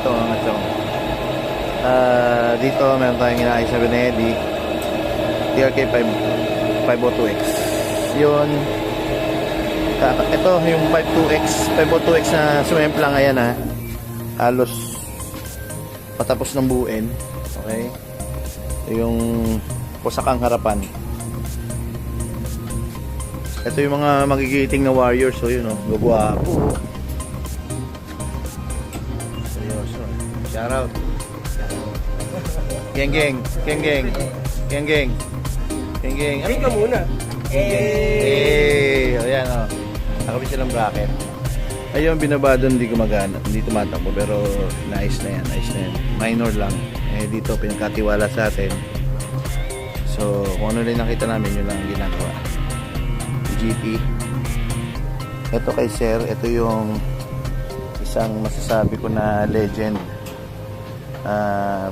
ito mga chong. Dito meron tayong inaayos na Benedi TRK 502X. Yun. Ito yung 502X na sumemplang. Ayan ha, halos patapos ng buuin. Okay, yung pusakang harapan. Ito yung mga magigiting na warriors. So yun o, gagwapo. Seryoso. Shoutout. Geng. Hindi ka muna. Ayan o. Nakabit silang bracket. Ayun, binaba doon, hindi gumagana. Hindi tumatakbo, pero nice na yan. Minor lang. Dito, pinagkatiwala sa atin. So, kung ano rin nakita namin, yun lang ang ginagawa. GP. Ito kay Sir, ito yung isang masasabi ko na legend.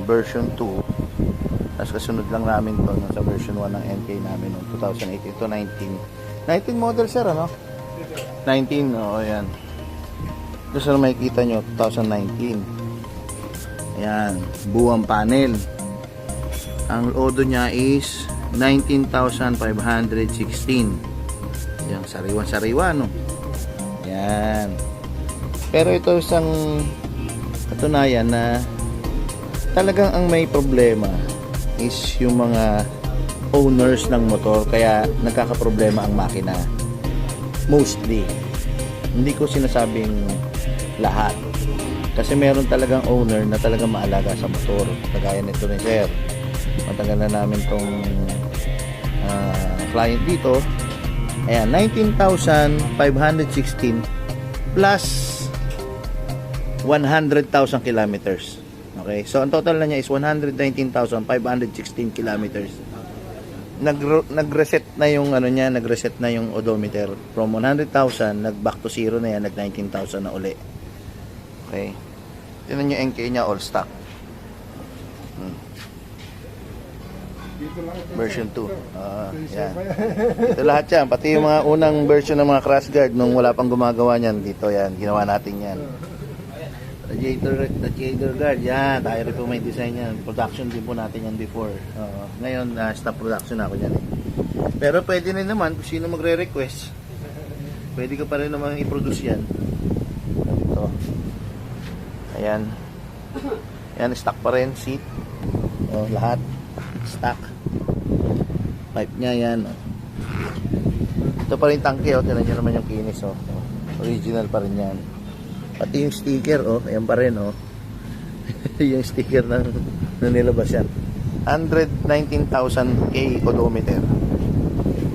Version 2. Tapos kasunod lang namin to sa version 1 ng NK namin noong 2008. Ito 19 model, Sir, ano? 19, oo, yan. Ito, Sir, makikita nyo 2019. Ayan, buwang panel. Ang odo niya is 19,516. Yan, sariwan-sariwa, no? Yan. Pero ito isang katunayan na talagang ang may problema is yung mga owners ng motor, kaya nagkakaproblema ang makina. Mostly. Hindi ko sinasabing lahat. Kasi meron talagang owner na talagang maalaga sa motor. Kagaya nito ni Sir. Matagal na namin tong client dito. Ayan, 19,516 plus 100,000 kilometers. Okay, so ang total na niya is 119,516 kilometers. Nag-reset na yung ano niya, nag-reset na yung odometer from 100,000, nag-back to zero na yan, nag 19,000 na uli. Okay. Tingnan yung NK niya, all stock. Version 2. Yan. Ito lahat yan. Pati yung mga unang version ng mga crash guard nung wala pang gumagawa niyan, dito yan. Ginawa natin yan. Radiator guard. Yan. Tayo rin po may design yan. Production din po natin yan before. Ngayon, stop production ako yan. Pero pwede rin naman kung sino magre-request. Pwede ka pa rin naman i-produce yan. Ito. Ayan. Ayan, stock pa rin. Seat. Lahat. Stock. Pipe niya yan. Ito pa rin tangke. Tignan nyo naman yung kinis. Original pa rin yan. Pati yung sticker. Ayan pa rin. Yung sticker na nilabas yan. 119,000 K odometer.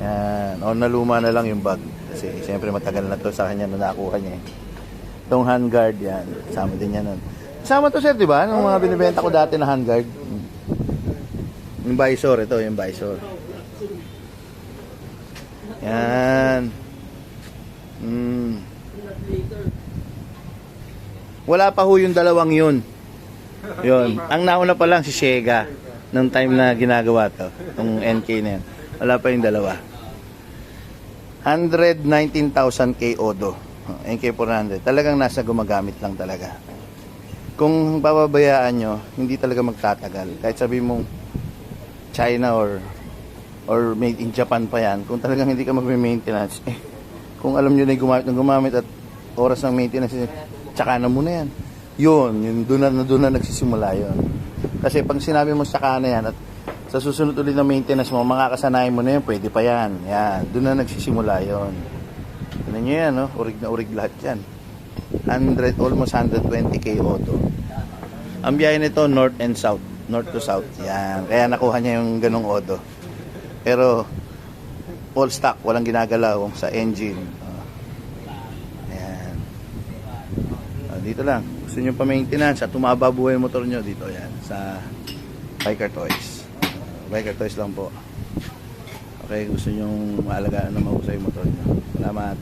Yan. Naluma na lang yung bag. Kasi siyempre matagal na to sa kanya na nakuha niya. Itong handguard yan. Kasama din yan nun. Kasama to, Sir, diba? Nung mga binibenta ko dati na handguard. Yung visor, ito yung visor. Yan. Wala pa ho yung dalawang yun. Yun. Ang nauna pa lang si Sega nung time na ginagawa to. Yung NK na yan. Wala pa yung dalawa. 119,000 K Odo. NK 400. Talagang nasa gumagamit lang talaga. Kung pababayaan nyo, hindi talaga magtatagal. Kahit sabi mong China or made in Japan pa yan, kung talagang hindi ka magme-maintenance, kung alam nyo na yung gumamit at oras ng maintenance, tsaka na muna yan. Yun doon na nagsisimula yun. Kasi pag sinabi mo tsaka na yan at sa susunod ulit na maintenance mo, makakasanayan mo na yan, pwede pa yan. Yan, doon na nagsisimula yun. Tignan nyo yan, urig na urig lahat yan. Almost 120K auto. Ang biyahe nito, north and south. North to south. Yan. Kaya nakuha niya yung ganong odo. Pero all stock, walang ginagalaw sa engine. Ayan. Dito lang. Gusto niyo pa maintenance at tumaba buhay yung motor niyo dito, yan, sa Biker Toys. Biker Toys lang po. Okay, gusto niyo maalagaan na mahusay yung motor niyo. Salamat.